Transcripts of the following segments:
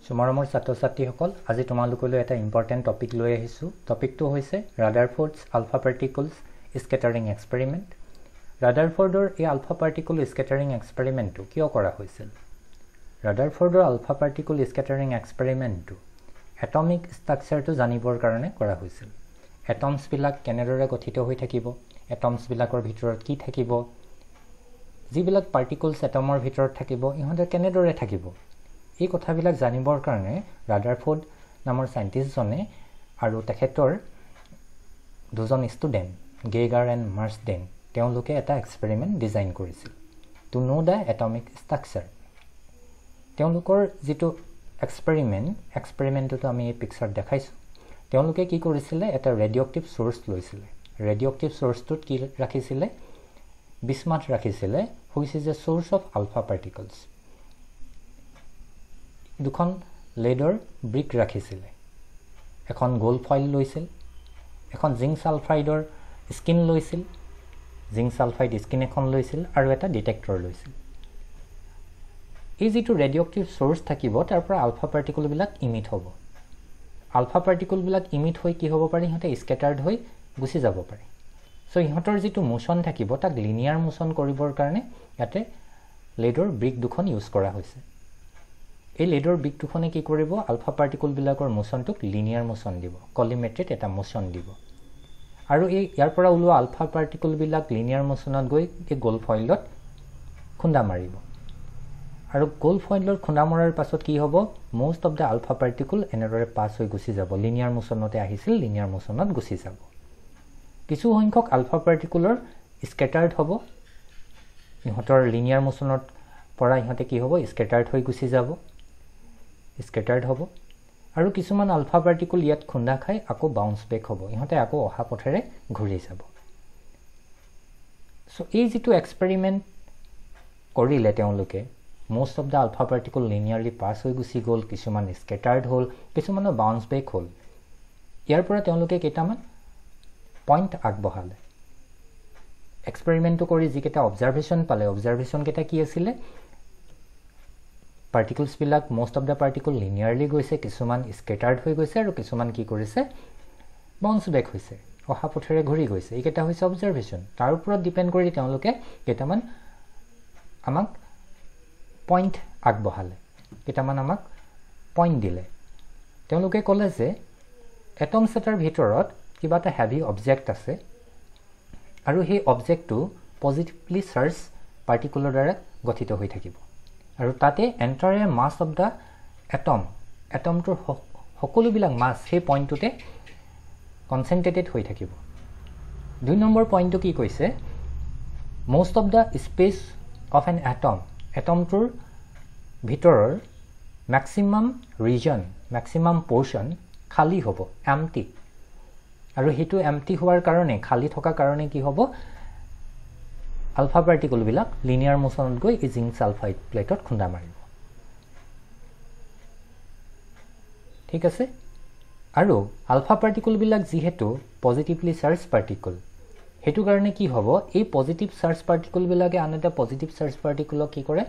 মৰমৰ ছাত্ৰ-ছাত্ৰীসকল আজি তোমালোকলৈ এটা ইম্পৰ্টেণ্ট টপিক লৈ আহিছোঁ টপিকটো হৈছে ৰাদাৰফৰ্ডছ আলফা পাৰ্টিকলছ স্কেটাৰিং এক্সপেৰিমেণ্ট ৰাদাৰফৰ্ডৰ এই আলফা পাৰ্টিকল স্কেটাৰিং এক্সপেৰিমেণ্টটো কিয় কৰা হৈছিল ৰাদাৰফৰ্ডৰ আলফা পাৰ্টিকল স্কেটাৰিং এক্সপেৰিমেণ্টটো এটমিক ষ্ট্ৰাকচাৰটো জানিবৰ কাৰণে কৰা হৈছিল এটমছবিলাক কেনেদৰে গঠিত হৈ থাকিব এটমছবিলাকৰ ভিতৰত কি থাকিব যিবিলাক পাৰ্টিকলছ এটমৰ ভিতৰত থাকিব ইহঁতে কেনেদৰে থাকিব এই কথাবিলাক জানিবৰ কাৰণে ৰাদাৰফৰ্ড নামৰ সাইন্টিষ্টজনে আৰু তেখেতৰ দুজন ষ্টুডেণ্ট গেগাৰ এণ্ড মাৰ্ছডেন তেওঁলোকে এটা এক্সপেৰিমেণ্ট ডিজাইন কৰিছিল to know the atomic structure তেওঁলোকৰ যিটো এক্সপেৰিমেণ্টটো আমি এই পিকচাৰত দেখাইছোঁ তেওঁলোকে কি কৰিছিলে এটা ৰেডিঅ'এক্টিভ চ'ৰ্চ লৈছিলে ৰেডিঅ'এক্টিভ চ'ৰ্চটোত কি ৰাখিছিলে বিস্মাথ ৰাখিছিলে which is a source of alpha particles দুখন লেডৰ ব্ৰিক ৰাখিছিলে এখন গোল ফইল লৈছিল এখন জিংক সালফাইডৰ স্কিন লৈছিল জিংক সালফাইড স্কিন এখন লৈছিল আৰু এটা ডিটেক্টৰ লৈছিল এই যিটো ৰেডিঅ'এক্টিভ চ'ৰ্চ থাকিব তাৰ পৰা আলফা পাৰ্টিকলবিলাক ইমিট হ'ব আলফা পাৰ্টিকলবিলাক ইমিট হৈ কি হ'ব পাৰে ইহঁতে স্কেটাৰ্ড হৈ গুচি যাব পাৰে চ' ইহঁতৰ যিটো মোশ্যন থাকিব তাক লিনিয়াৰ মোশ্যন কৰিবৰ কাৰণে ইয়াতে লেডৰ ব্ৰিক দুখন ইউজ কৰা হৈছে এই লেডৰ ব্ৰিক দুখনে কি কৰিব আলফা পাৰ্টিকলবিলাকৰ মোশ্যনটোক লিনিয়াৰ মোশ্যন দিব কলিমেট্ৰিত এটা মোশ্যন দিব আৰু এই ইয়াৰ পৰা ওলোৱা আলফা পাৰ্টিকলবিলাক লিনিয়াৰ মোশ্যনত গৈ এই গোল ফইলত খুন্দা মাৰিব আৰু গোল ফইলত খুন্দা মৰাৰ পাছত কি হ'ব most of the alpha particle এনেদৰে পাছ হৈ গুচি যাব লিনিয়াৰ মোশ্যনতে আহিছিল লিনিয়াৰ মোশ্যনত গুচি যাব কিছু সংখ্যক আলফা পাৰ্টিকলৰ স্কেটাৰ্ড হ'ব ইহঁতৰ লিনিয়াৰ মোশ্যনৰ পৰা ইহঁতে কি হ'ব স্কেটাৰ্ড হৈ গুচি যাব স্কেটাৰ্ড হ'ব আৰু কিছুমান আলফা পাৰ্টিকল ইয়াত খুন্দা খাই আকৌ বাউন্স বেক হ'ব ইহঁতে আকৌ অহা পথেৰে ঘূৰি যাব চ' এই যিটো এক্সপেৰিমেণ্ট কৰিলে তেওঁলোকে most of the alpha particle linearly pass হৈ গুচি গ'ল কিছুমান স্কেটাৰ্ড হ'ল কিছুমানৰ বাউন্স বেক হ'ল ইয়াৰ পৰা তেওঁলোকে কেইটামান পইণ্ট আগবঢ়ালে এক্সপেৰিমেণ্টটো কৰি যিকেইটা অবজাৰভেশ্যন পালে অবজাৰভেশ্যন কেইটা কি আছিলে পাৰ্টিকলছবিলাক most of the particle linearly গৈছে কিছুমান স্কেটাৰ্ড হৈ গৈছে আৰু কিছুমান কি কৰিছে বাউন্স বেক হৈছে অহা পথেৰে ঘূৰি গৈছে এইকেইটা হৈছে অবজাৰভেশ্যন তাৰ ওপৰত ডিপেণ্ড কৰি তেওঁলোকে কেইটামান আমাক পইণ্ট আগবঢ়ালে কেইটামান আমাক পইণ্ট দিলে তেওঁলোকে ক'লে যে এটমছ এটাৰ ভিতৰত কিবা এটা হেভি অবজেক্ট আছে আৰু সেই অবজেক্টটো পজিটিভলি চাৰ্জ পাৰ্টিকুলৰ দ্বাৰা গঠিত হৈ থাকিব আৰু তাতে এণ্টায়াৰ মাছ অফ দ্য এটমটোৰ সকলোবিলাক মাছ সেই পইণ্টটোতে কনচেনট্ৰেটেড হৈ থাকিব 2 নম্বৰ পইণ্টটো কি কৈছে most of the space of an এটমটোৰ ভিতৰৰ মেক্সিমাম ৰিজন মেক্সিমাম পোৰ্শন খালী হ'ব এম্পটি আৰু সেইটো এম্পটি হোৱাৰ কাৰণে খালী থকা কাৰণে কি হ'ব আলফা পাৰ্টিকলবিলাক লিনিয়াৰ মোশ্যনত গৈ এই জিংক সালফাইড প্লেটত খুন্দা মাৰিব ঠিক আছে আৰু আলফা পাৰ্টিকলবিলাক যিহেতু পজিটিভলি চাৰ্জ পাৰ্টিকল সেইটো কাৰণে কি হ'ব এই পজিটিভ চাৰ্জ পাৰ্টিকলবিলাকে আন এটা পজিটিভ চাৰ্জ পাৰ্টিকলক কি কৰে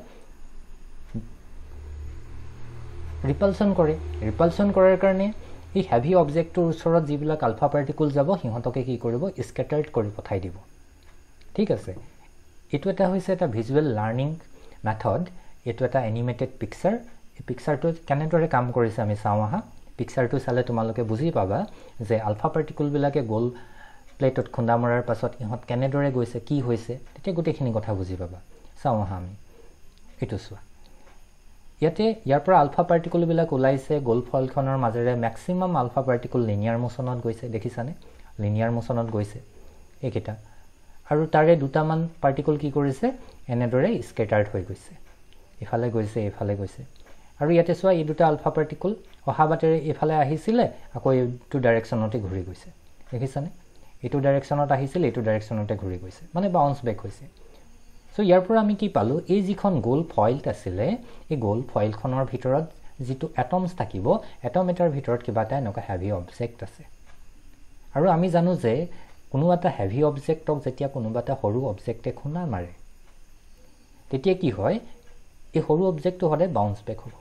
ৰিপালচন কৰাৰ কাৰণে এই হেভি অবজেক্টৰ ওচৰত যিবিলাক আলফা পাৰ্টিকল যাব সিহঁতকে কি কৰিব স্কেটাৰ্ড কৰি পঠাই দিব ঠিক আছে এইটো এটা হৈছে এটা ভিজুৱেল লাৰ্ণিং মেথড এইটো এটা এনিমেটেড পিকচাৰ এই পিকচাৰটো কেনেদৰে কাম কৰিছে আমি চাওঁ আহা পিকচাৰটো চালে তোমালোকে বুজি পাবা যে আলফা পাৰ্টিকলবিলাকে গোল প্লেটত খুন্দা মৰাৰ পাছত ইহঁত কেনেদৰে গৈছে কি হৈছে তেতিয়া গোটেইখিনি কথা বুজি পাবা চাওঁ আহা আমি এইটো চোৱা ইয়াতে ইয়াৰ পৰা আলফা পাৰ্টিকলবিলাক ওলাইছে গোল ফইলখনৰ মাজেৰে মেক্সিমাম আলফা পাৰ্টিকল লিনিয়াৰ মোশ্যনত গৈছে দেখিছানে লিনিয়াৰ মোশ্যনত গৈছে এইকেইটা আৰু তাৰে দুটামান পাৰ্টিকল কি কৰিছে এনেদৰে স্কেটাৰ্ড হৈ গৈছে ইফালে গৈছে এইফালে গৈছে আৰু ইয়াতে চোৱা এই দুটা আলফা পাৰ্টিকল অহা বাটেৰে এইফালে আহিছিলে আকৌ এইটো ডাইৰেকশ্যনতে ঘূৰি গৈছে দেখিছানে এইটো ডাইৰেকশ্যনত আহিছিল এইটো ডাইৰেকশ্যনতে ঘূৰি গৈছে মানে বাউন্স বেক হৈছে চ' ইয়াৰ পৰা আমি কি পালোঁ এই যিখন গোল ফইল আছিলে এই গোল ফইলখনৰ ভিতৰত যিটো এটমছ থাকিব এটম এটাৰ ভিতৰত কিবা এটা এনেকুৱা হেভি অবজেক্ট আছে আৰু আমি জানো যে কোনো এটা হেভি অবজেক্টক যেতিয়া কোনোবা এটা সৰু অবজেক্টে খুন্দা মাৰে তেতিয়া কি হয় এই সৰু অবজেক্টটো সদায় বাউন্স বেক হ'ব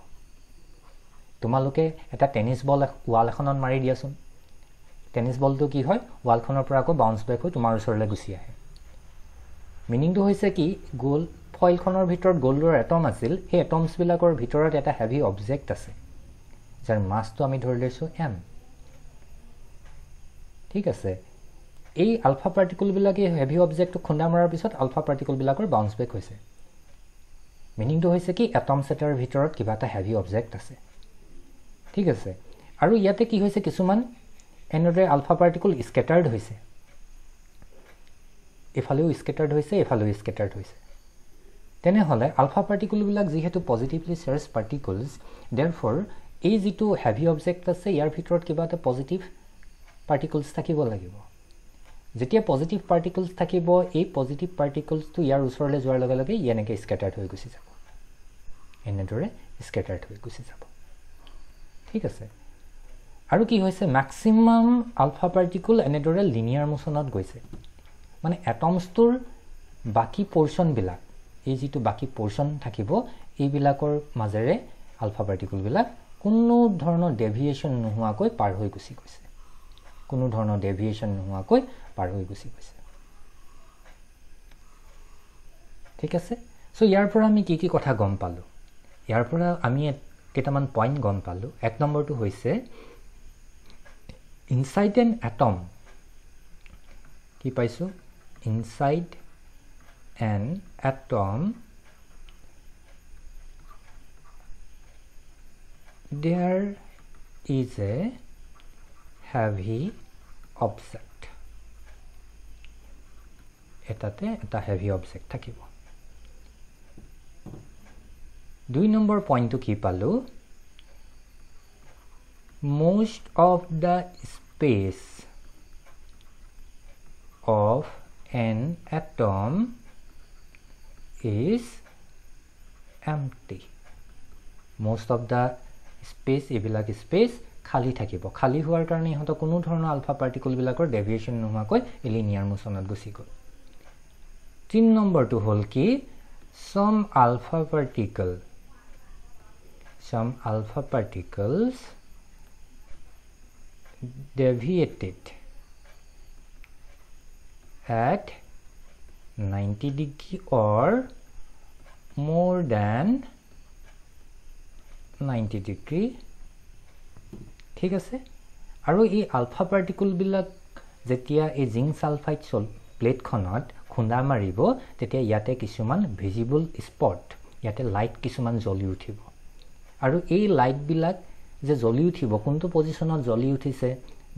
তোমালোকে এটা টেনিছ বল ওয়াল এখনত মাৰি দিয়াচোন টেনিছ বলটো কি হয় ওয়ালখনৰ পৰা আকৌ বাউন্স বেক হৈ তোমাৰ ওচৰলৈ গুচি আহে মিনিংটো হৈছে কি গোল ফইলখনৰ ভিতৰত গোল্ডৰ এটম আছিল সেই এটমছবিলাকৰ ভিতৰত এটা হেভি অবজেক্ট আছে যাৰ মাছটো আমি ধৰি লৈছোঁ m ঠিক আছে এই আলফা পাৰ্টিকলবিলাকে হেভি অবজেক্টটো খুন্দা মৰাৰ পিছত আলফা পাৰ্টিকলবিলাকৰ বাউন্স বেক হৈছে মিনিংটো হৈছে কি এটমছ এটাৰ ভিতৰত কিবা এটা হেভি অবজেক্ট আছে ঠিক আছে আৰু ইয়াতে কি হৈছে কিছুমান এনেদৰে আলফা পাৰ্টিকল স্কেটাৰ্ড হৈছে এফালেও স্কেটাৰ্ড হৈছে এফালেও স্কেটাৰ্ড হৈছে তেনেহ'লে আলফা পাৰ্টিকলবিলাক যিহেতু পজিটিভলি চাৰ্জ পাৰ্টিকলছ দেৰফৰ এই যিটো হেভি অবজেক্ট আছে ইয়াৰ ভিতৰত কিবা এটা পজিটিভ পাৰ্টিকলছ থাকিব লাগিব যেতিয়া পজিটিভ পাৰ্টিকলছ থাকিব এই পজিটিভ পাৰ্টিকলছটো ইয়াৰ ওচৰলৈ যোৱাৰ লগে লগে এনেকৈ স্কেটাৰ্ড হৈ গুচি যাব এনেদৰে স্কেটাৰ্ড হৈ গুচি যাব ঠিক আছে আৰু কি হৈছে ম্যাক্সিমাম আলফা পাৰ্টিকল এনেদৰে লিনিয়াৰ মোশনত গৈছে মানে এটমছটোৰ বাকি পোৰ্শনবিলাক এই যিটো বাকি পোৰ্শন থাকিব এইবিলাকৰ মাজেৰে আলফা পাৰ্টিকলবিলাক কোনো ধৰণৰ ডেভিয়েশ্যন নোহোৱাকৈ পাৰ হৈ গুচি গৈছে কোনো ধৰণৰ ডেভিয়েশ্যন নোহোৱাকৈ পাৰ হৈ গুচি গৈছে ঠিক আছে সো ইয়াৰ পৰা আমি কি কি কথা গম পালো ইয়াৰ পৰা আমি কেইটামান পইণ্ট গম পালো এক নম্বৰটো হৈছে ইনসাইড এন এটম কি পাইছো inside an atom there is a heavy object এটাতে এটা হেভি অবজেক্ট থাকিব দুই নম্বৰ পইণ্টটো কি পালো most of the space of an atom is empty most of the space এবিলাক স্পেস খালি থাকিব খালি হোৱাৰ কাৰণে ইহঁত কোনো ধৰণৰ আলফা পাৰ্টিকলবিলাকৰ ডেভিয়েশ্যন নোহোৱাকৈ লিনিয়াৰ মোশনত গুচি গ'ল 3 নম্বৰটো হ'ল কি some alpha particles deviated at 90 degree or more than 90 degree ঠিক আছে আৰু এই আলফা পাৰ্টিকলবিলাক যেতিয়া এই জিংক সালফাইড প্লেটখনত খুন্দা মাৰিব তেতিয়া ইয়াতে কিছুমান ভিজিবল স্পট ইয়াতে লাইট কিছুমান জ্বলি উঠিব আৰু এই লাইটবিলাক যে জ্বলি উঠিব কোনটো পজিশনত জ্বলি উঠিছে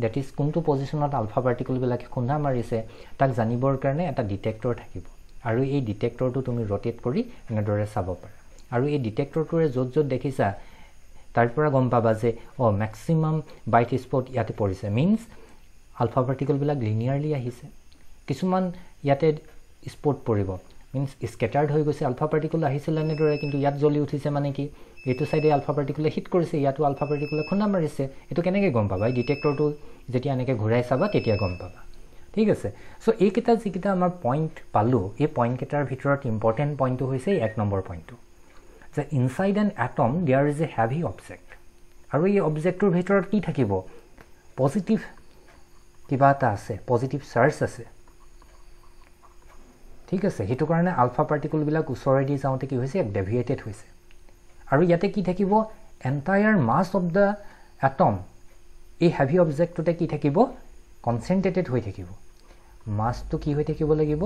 দ্যাট ইজ কোনটো পজিশনত আলফা পাৰ্টিকলবিলাকে খুন্দা মাৰিছে তাক জানিবৰ কাৰণে এটা ডিটেক্টৰ থাকিব আৰু এই ডিটেক্টৰটো তুমি ৰটেট কৰি এনেদৰে চাব পাৰা আৰু এই ডিটেক্টৰটোৰে য'ত য'ত দেখিছা তাৰ পৰা গম পাবা যে ম্যাক্সিমাম বাইট স্পট ইয়াতে পৰিছে মিন্স আলফা পাৰ্টিকলবিলাক লিনিয়াৰলি আহিছে কিছুমান ইয়াতে স্পট পৰিব মিন্স স্কেটাৰ্ড হৈ গৈছে আলফা পাৰ্টিকল আহিছিল এনেদৰে কিন্তু ইয়াত জ্বলি উঠিছে মানে কি এইটো সাইডে আলফা পাৰ্টিকলে হিট কৰিছে ইয়াতো আলফা পাৰ্টিকলে খুন্দা মাৰিছে এটো কেনেকৈ গম পাবা এই ডিটেক্টৰটো যেতিয়া এনেকৈ ঘূৰাই চাবা তেতিয়া গম পাবা ঠিক আছে সো এইকেইটা যিকেইটা আমাৰ পইণ্ট পালো এই পইণ্ট কেইটাৰ ভিতৰত ইম্পৰ্টেণ্ট পইণ্টটো হৈছে এক নম্বৰ পইণ্টটো যে inside an atom there is a heavy object আৰু এই অবজেক্টৰ ভিতৰত কি থাকিব পজিটিভ কিবা এটা আছে পজিটিভ চাৰ্জ আছে ঠিক আছে হেতু কাৰণে আলফা পাৰ্টিকলবিলাক ওচৰেদি যাওঁতে কি হৈছে ডেভিয়েটেড হৈছে আৰু ইয়াতে কি থাকিব entire mass of the atom এই হেভি অবজেক্টটোতে কি থাকিব কনসেন্ট্ৰেটেড হৈ থাকিব মাছটো কি হৈ থাকিব লাগিব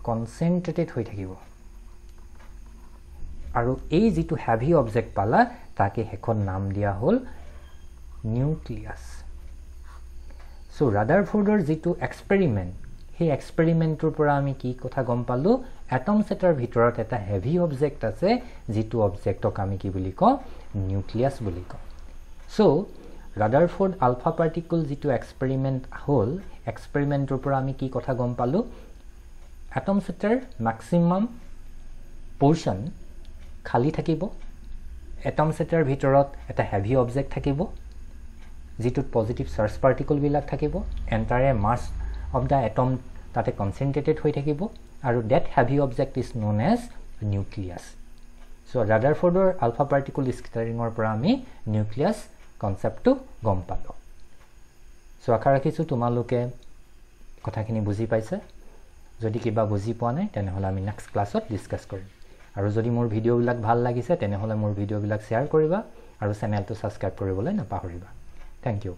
কনসেন্ট্ৰেটেড হৈ থাকিব আৰু এই যিটো হেভি অবজেক্ট পালা তাকে হেখন নাম দিয়া হ'ল নিউক্লিয়াছ সো ৰাদাৰফোৰ্ডৰ যিটো এক্সপেৰিমেন্ট সেই এক্সপেৰিমেন্টৰ পৰা আমি কি কথা গম পালো এটমছ এটাৰ ভিতৰত এটা হেভি অবজেক্ট আছে যিটো অবজেক্টক আমি কি বুলি কওঁ নিউক্লিয়াছ বুলি কওঁ সো ৰাদাৰফোৰ্ড আলফা পাৰ্টিকল যিটো এক্সপেৰিমেন্ট হ'ল এক্সপেৰিমেন্টৰ পৰা আমি কি কথা গম পালো এটমছ এটাৰ ম্যাক্সিমাম পোৰ্শন খালি থাকিব এটমছ এটাৰ ভিতৰত এটা হেভি অবজেক্ট থাকিব যিটোত পজিটিভ চাৰ্জ পাৰ্টিকলবিলাক থাকিব entire mass of the atom তাতে কনসেন্ট্ৰেটেড হৈ থাকিব আৰু that heavy object is known as nucleus so ৰাদাৰফৰ্ডৰ আলফা পাৰ্টিকল স্কেটাৰিঙৰ পৰা আমি নিউক্লিয়াছ কনচেপ্টটো গম পালোঁ সো আশা ৰাখিছোঁ তোমালোকে কথাখিনি বুজি পাইছে যদি কিবা বুজি পোৱা নাই তেনেহ'লে আমি নেক্সট ক্লাছত ডিছকাছ কৰিম আৰু যদি মোৰ ভিডিঅ'বিলাক ভাল লাগিছে তেনেহ'লে মোৰ ভিডিঅ'বিলাক শ্বেয়াৰ কৰিবা আৰু চেনেলটো ছাবস্ক্ৰাইব কৰিবলৈ নাপাহৰিবা থেংক ইউ